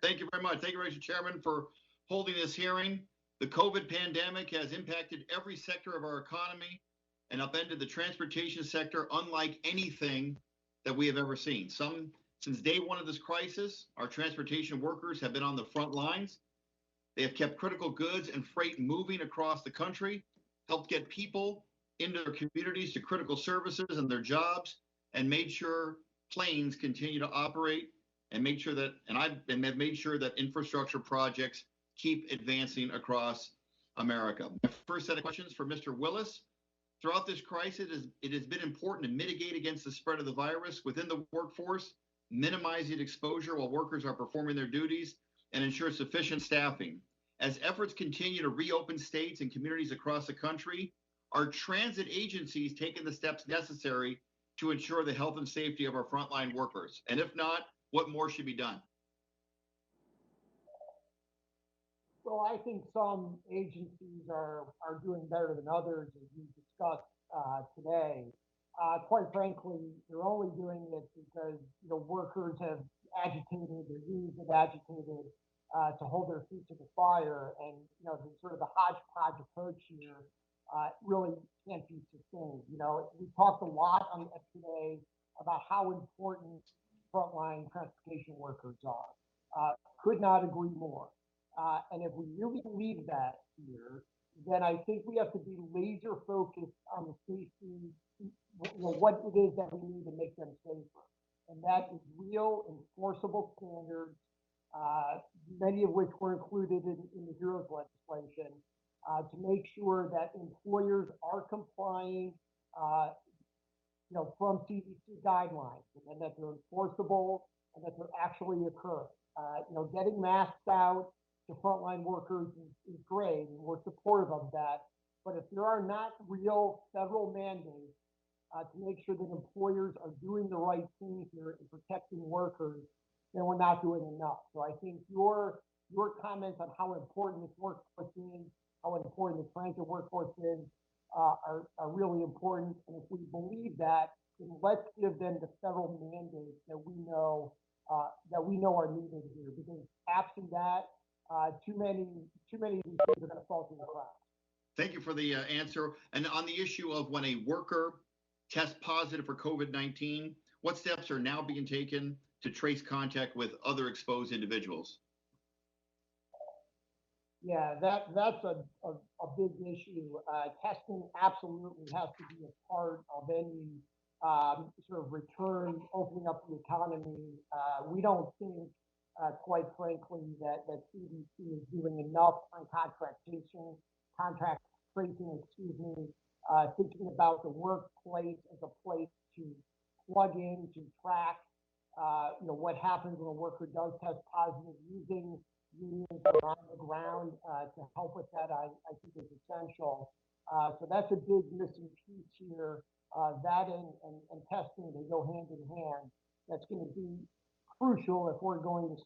Thank you very much. Thank you, Mr. Chairman, for holding this hearing. The COVID pandemic has impacted every sector of our economy and upended the transportation sector unlike anything that we have ever seen. Since day one of this crisis, our transportation workers have been on the front lines. They have kept critical goods and freight moving across the country, helped get people into their communities to critical services and their jobs, and made sure planes continue to operate and make sure that, have made sure that infrastructure projects keep advancing across America. My first set of questions for Mr. Willis. Throughout this crisis, it has been important to mitigate against the spread of the virus within the workforce, minimizing exposure while workers are performing their duties, and ensure sufficient staffing. As efforts continue to reopen states and communities across the country, are transit agencies taking the steps necessary to ensure the health and safety of our frontline workers? And if not, what more should be done? Well, I think some agencies are doing better than others, as we discussed today. Quite frankly, they're only doing it because workers have agitated, their unions have agitated to hold their feet to the fire, and the sort of the hodgepodge approach here really can't be sustained. We talked a lot today about how important frontline transportation workers are. Could not agree more. And if we really believe that here, then I think we have to be laser focused on the safety, what it is that we need to make them safer. And that is real enforceable standards, many of which were included in the HEROES legislation, to make sure that employers are complying, from CDC guidelines, and that they're enforceable and that they're actually occurring. Getting masks out to frontline workers is great, and we're supportive of that. But if there are not real federal mandates to make sure that employers are doing the right thing here in protecting workers, then we're not doing enough. So I think your comments on how important this workforce is, how important the transit workforce is, are really important. And if we believe that, then let's give them the federal mandates that we know are needed here. Because absent that, too many of these things are going to fall through the cracks. Thank you for the answer. And on the issue of when a worker tests positive for COVID-19, what steps are now being taken to trace contact with other exposed individuals? Yeah, that's a big issue. Testing absolutely has to be a part of any sort of return, opening up the economy. We don't think, quite frankly, that CDC is doing enough on contract tracing, thinking about the workplace as a place to plug in, to track, what happens when a worker does test positive, using unions on the ground to help with that, I think is essential. So that's a big missing piece here. That and testing, they go hand in hand. That's going to be crucial if we're going to,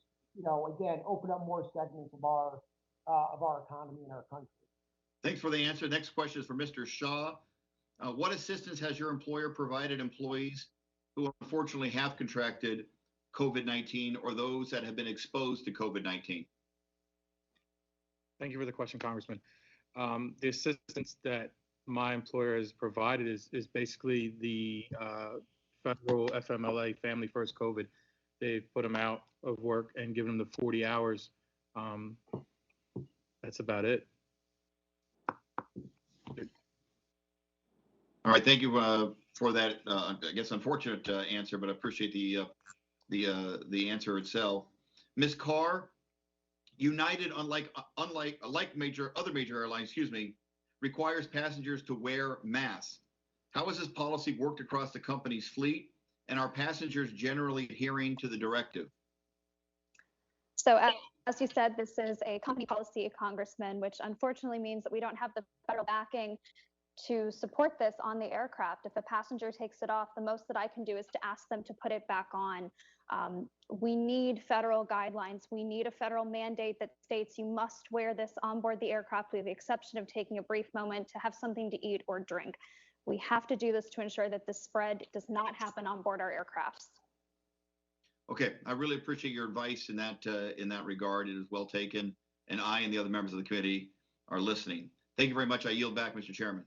again, open up more segments of our economy in our country. Thanks for the answer. Next question is for Mr. Shaw. What assistance has your employer provided employees who unfortunately have contracted COVID-19 or those that have been exposed to COVID-19? Thank you for the question, Congressman. The assistance that my employer has provided is basically the federal FMLA, Family First COVID. They've put them out of work and given them the 40 hours. That's about it. All right, thank you for that. I guess unfortunate answer, but I appreciate the answer itself. Ms. Carr, United, unlike other major airlines, requires passengers to wear masks. How has this policy worked across the company's fleet, and are passengers generally adhering to the directive? So as you said, this is a company policy, Congressman, which unfortunately means that we don't have the federal backing to support this on the aircraft. If a passenger takes it off, the most that I can do is to ask them to put it back on. We need federal guidelines. We need a federal mandate that states you must wear this on board the aircraft with the exception of taking a brief moment to have something to eat or drink. We have to do this to ensure that the spread does not happen on board our aircrafts. Okay, I really appreciate your advice in that regard. It is well taken, and I and the other members of the committee are listening. Thank you very much. I yield back, Mr. Chairman.